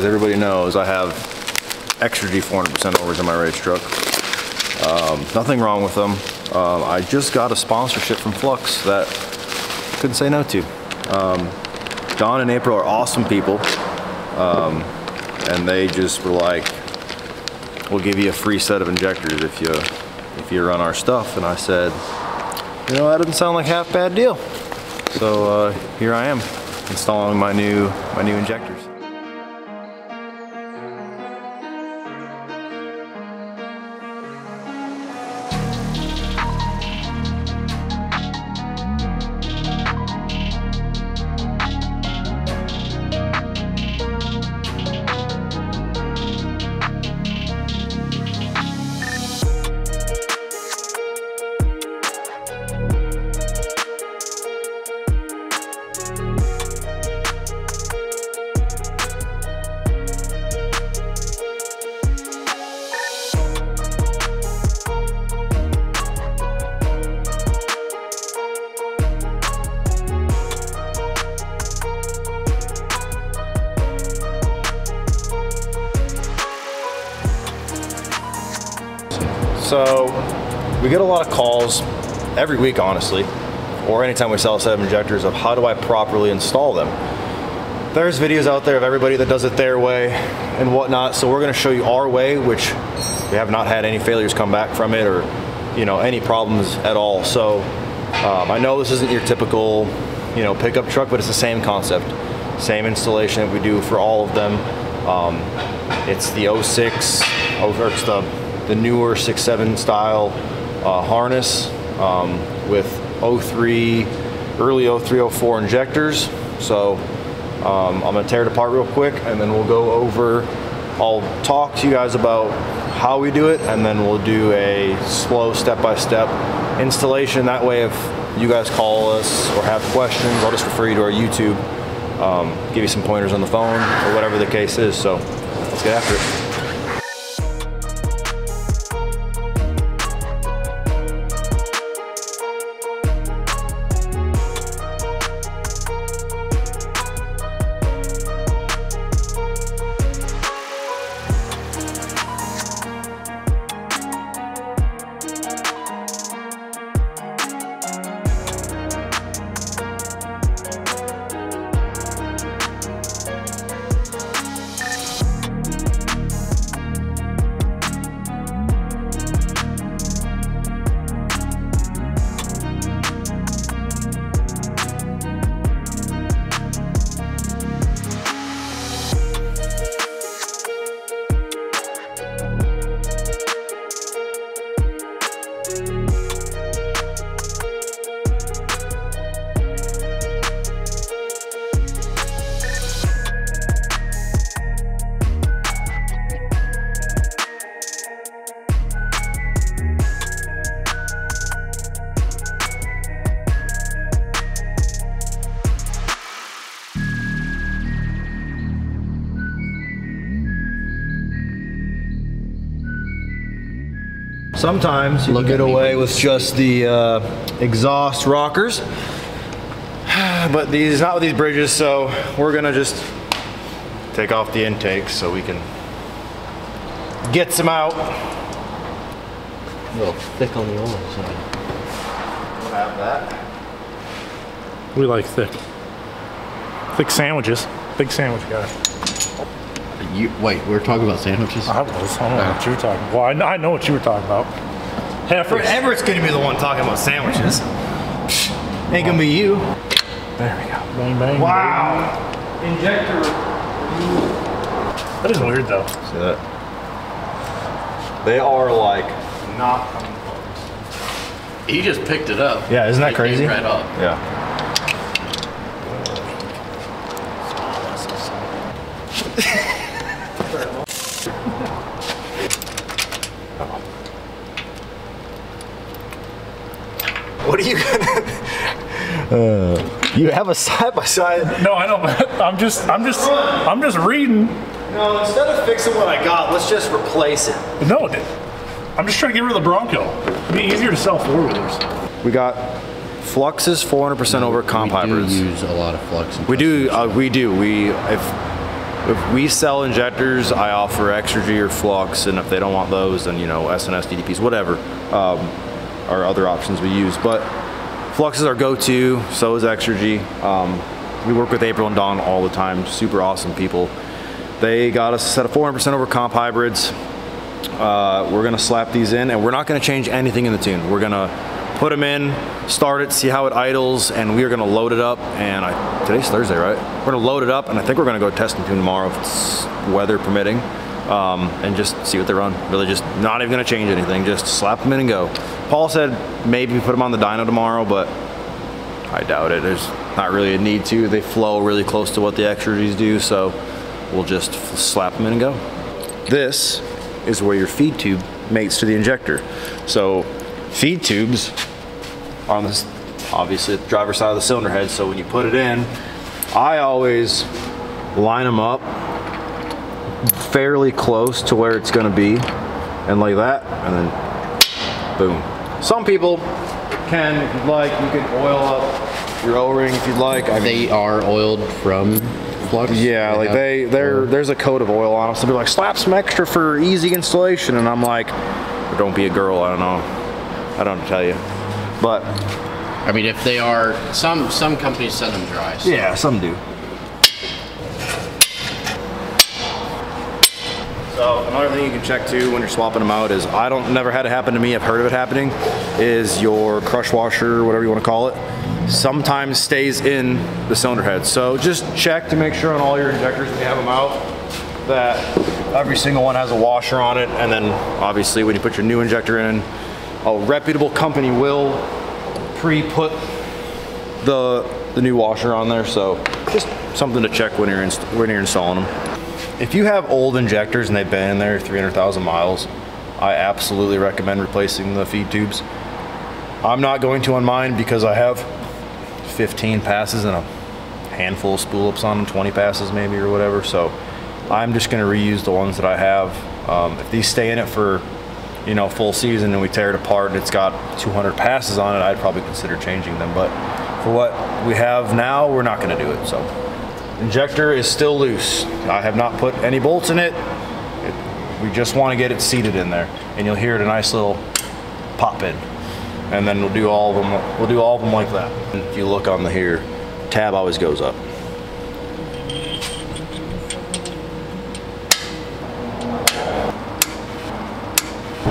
as everybody knows, I have extra G 400% overs in my race truck. Nothing wrong with them. I just got a sponsorship from Flux that I couldn't say no to. Don and April are awesome people, and they just were like, we'll give you a free set of injectors if you run our stuff. And I said, you know, that doesn't sound like half bad deal. So here I am, installing my new injectors. So we get a lot of calls every week, honestly, or anytime we sell a set of injectors, of how do I properly install them. There's videos out there of everybody that does it their way and whatnot, so we're going to show you our way, which we have not had any failures come back from it, or any problems at all. So I know this isn't your typical pickup truck, but it's the same concept, same installation that we do for all of them. It's the 06, or it's the newer 6.7 style harness with 03, early 03, 04 injectors. So I'm gonna tear it apart real quick, and then we'll go over, I'll talk to you guys about how we do it, and then we'll do a slow step-by-step installation. That way, if you guys call us or have questions, I'll just refer you to our YouTube, give you some pointers on the phone, or whatever the case is. So let's get after it. Sometimes you can get away with just the exhaust rockers, but these, not with these bridges, so we're gonna just take off the intakes so we can get some out. A little thick on the oil side. We'll have that. We like thick. Thick sandwiches. Big sandwich guy. Wait, we're talking about sandwiches? I don't know what you were talking about. Well, I know what you were talking about. Everett's gonna be the one talking about sandwiches. Ain't gonna be you. There we go. Bang, bang. Wow. Bang. Injector. That is weird though. See that? They are like not coming close. He just picked it up. Yeah, isn't that crazy? Came right up. Yeah. What are you gonna? You have a side by side. No, I know, but I'm just reading. No, instead of fixing what I got, let's just replace it. No, I'm just trying to get rid of the Bronco. It'd be easier to sell four-wheelers. We got Flux's 400% over comp hybrids. We do use a lot of Flux. We do. We do. If we sell injectors, I offer Exergy or Flux, and if they don't want those, then, you know, SNS, DDPs, whatever, are other options we use. But Flux is our go-to, so is Exergy. We work with April and Don all the time, super awesome people. They got us a set of 400% over comp hybrids. We're gonna slap these in, and we're not gonna change anything in the tune. We're gonna put them in, start it, see how it idles, and we are gonna load it up. And today's Thursday, right? We're gonna load it up, and I think we're gonna go test and tune tomorrow if it's weather permitting, and just see what they run. Really just not even gonna change anything, just slap them in and go. Paul said maybe put them on the dyno tomorrow, but I doubt it. There's not really a need to. They flow really close to what the Exergies do, so we'll just slap them in and go. This is where your feed tube mates to the injector. So feed tubes are on this, obviously, the driver's side of the cylinder head, so when you put it in, I always line them up fairly close to where it's gonna be, and like that, and then boom. Some people can, like, you can oil up your O-ring if you'd like. I mean, They are oiled from Flux? yeah, like there's a coat of oil on them. Some people are like, slap some extra for easy installation, and I'm like, don't be a girl, I don't know. I don't know to tell you. But I mean, if they are, some companies send them dry. So. yeah, some do. So another thing you can check too when you're swapping them out is, never had it happen to me, I've heard of it happening, is your crush washer, whatever you want to call it, sometimes stays in the cylinder head. So just check to make sure on all your injectors when you have them out that every single one has a washer on it. And then obviously when you put your new injector in, a reputable company will pre-put the new washer on there. So just something to check when you're installing them. If you have old injectors and they've been in there 300,000 miles, I absolutely recommend replacing the feed tubes. I'm not going to on mine because I have 15 passes and a handful of spool ups on them, 20 passes maybe or whatever. So I'm just going to reuse the ones that I have. If these stay in it for, you know, full season and we tear it apart and it's got 200 passes on it, I'd probably consider changing them. But for what we have now, we're not going to do it. So injector is still loose. I have not put any bolts in it. We just want to get it seated in there, and you'll hear it a nice little pop in. And then we'll do all of them. We'll do all of them like that. And if you look on the here, tab always goes up.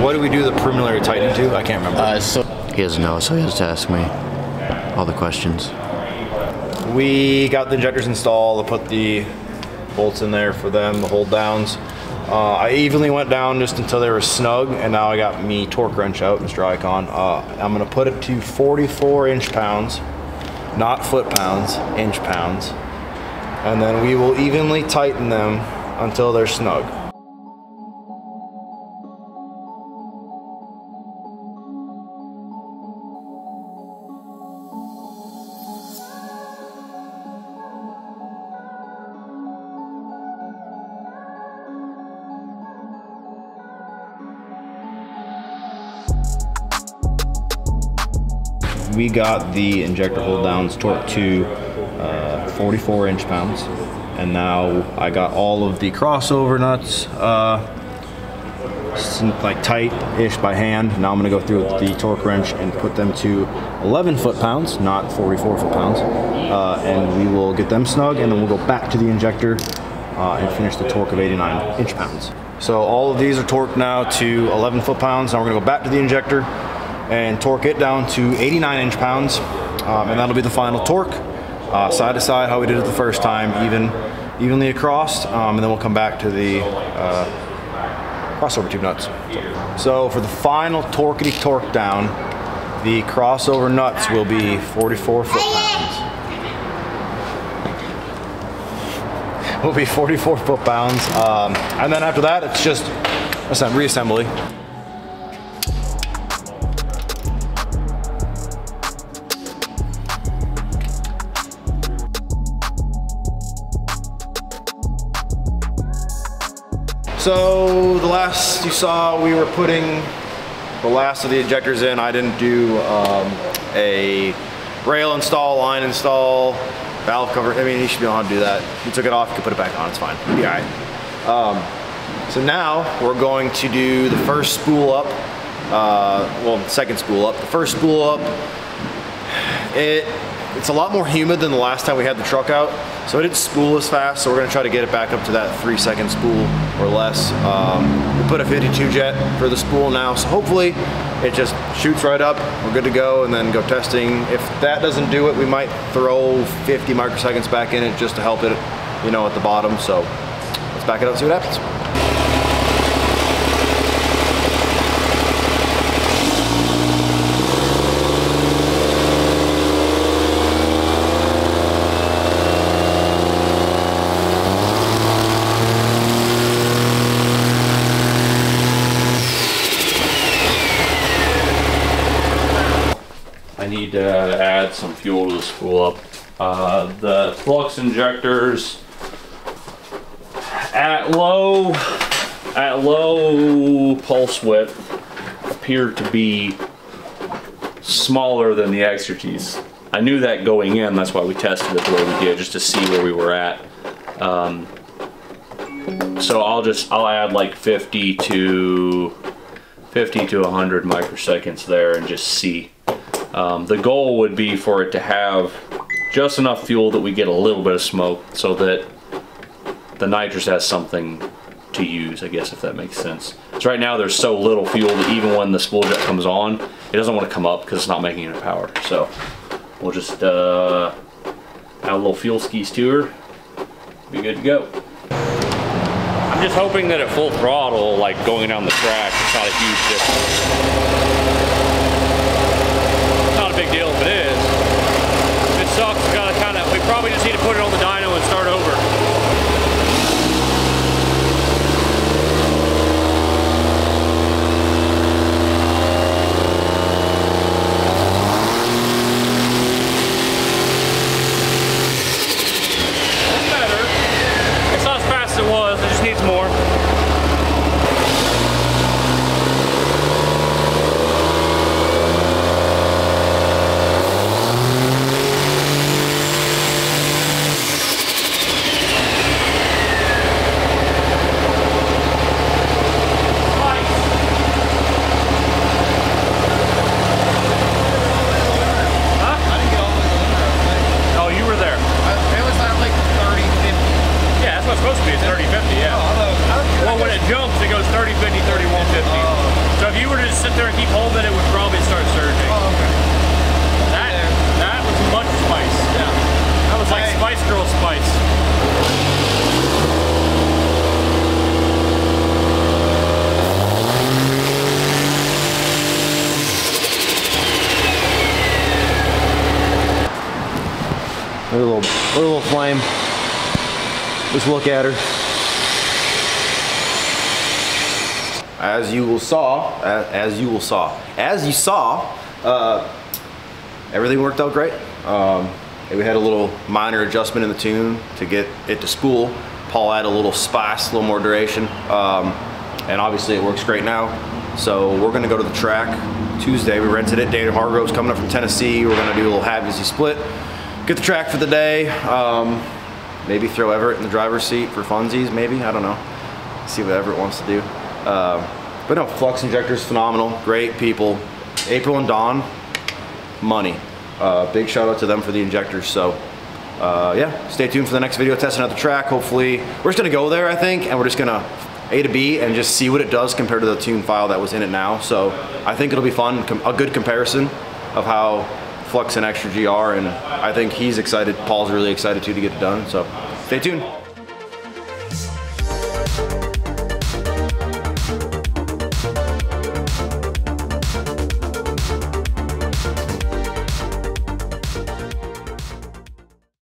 What do we do the preliminary tightening to? I can't remember. He doesn't know, so he has to ask me all the questions. We got the injectors installed. I put the bolts in there for them, the hold downs. I evenly went down just until they were snug, and now I got me torque wrench out, Mr. Icon. I'm gonna put it to 44 inch-pounds, not foot-pounds, inch-pounds. And then we will evenly tighten them until they're snug. We got the injector hold downs torqued to 44 inch-pounds, and now I got all of the crossover nuts like tight-ish by hand. Now I'm going to go through with the torque wrench and put them to 11 foot-pounds, not 44 foot-pounds, and we will get them snug, and then we'll go back to the injector and finish the torque of 89 inch-pounds. So all of these are torqued now to 11 foot-pounds. Now we're going to go back to the injector and torque it down to 89 inch-pounds, and that'll be the final torque, side to side, how we did it the first time, evenly across, and then we'll come back to the crossover tube nuts. So for the final torquety torque down, the crossover nuts will be 44 foot-pounds. Will be 44 foot-pounds, and then after that, it's just reassembly. So the last you saw, we were putting the last of the injectors in. I didn't do a rail install, line install, valve cover. I mean, he should be able to do that. He took it off, he could put it back on, it's fine. He'll be all right. So now we're going to do the first spool up. Well, the second spool up. The first spool up, it's a lot more humid than the last time we had the truck out, so it didn't spool as fast, so we're gonna try to get it back up to that 3-second spool or less. We put a 52 jet for the spool now, so hopefully it just shoots right up, we're good to go, and then go testing. If that doesn't do it, we might throw 50 microseconds back in it just to help it, you know, at the bottom. So let's back it up and see what happens. I need to add some fuel to the spool up. The Flux injectors at low pulse width appear to be smaller than the XRTs. I knew that going in, that's why we tested it the way we did, just to see where we were at. So I'll add like 50 to 100 microseconds there and just see. The goal would be for it to have just enough fuel that we get a little bit of smoke so that the nitrous has something to use, I guess, if that makes sense. So right now there's so little fuel that even when the spool jet comes on, it doesn't want to come up because it's not making any power. So we'll just add a little fuel skis to her, be good to go. I'm just hoping that at full throttle, like going down the track, it's not a huge difference. Big deal if it is. If it sucks, we probably just need to put it on the dyno and start over. It's better. It's not as fast as it was, it just needs more. Supposed to be a 30-50, yeah. Well, when it jumps, it goes 30-50, 31-50. So if you were to just sit there and keep holding it, it would probably start surging. Oh, okay. That was much spice. Yeah. That was like Spice Girl spice. Look at a little flame. Just look at her. As you saw, everything worked out great. We had a little minor adjustment in the tune to get it to spool. Paul added a little spice, a little more duration, and obviously it works great now. So we're gonna go to the track Tuesday. We rented it. Dana Hargrove's coming up from Tennessee. We're gonna do a little half-easy split. Get the track for the day. Maybe throw Everett in the driver's seat for funsies, maybe, I don't know. See what Everett wants to do. But no, Flux Injector's phenomenal, great people. April and Dawn, money. Big shout out to them for the injectors. So yeah, stay tuned for the next video testing out the track. Hopefully, we're just gonna go there, I think, and we're just gonna A to B and just see what it does compared to the tune file that was in it now. So I think it'll be fun, a good comparison of how Flux and Extra G are, and I think he's excited. Paul's really excited too to get it done. So stay tuned.